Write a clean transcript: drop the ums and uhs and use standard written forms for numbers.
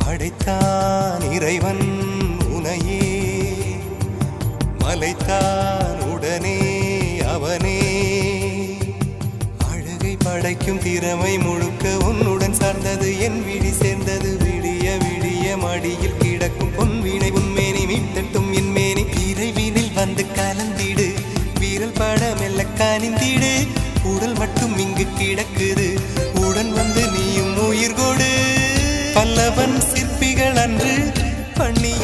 படைத்தான் இறைவன் உனையே, மலைத்தான் உடனே அவனே. அழகை படைக்கும் திறமை முழுக்க உன்னுடன் சார்ந்தது, என் விழி சேர்ந்தது. விடிய விடிய மடியில் கிடக்கும் பொன்வினை உன்மேனி மீட்டட்டும் என் மேனி. விரைவினில் வந்து கலந்திடு, வீரல் பட மெல்ல கனிந்திடு. உடல் மட்டும் இங்கு கிடக்குது, உடன் வந்து நீயும் உயிர் கொடு. பல்லவன் சிற்பிகள் அன்று பண்ணி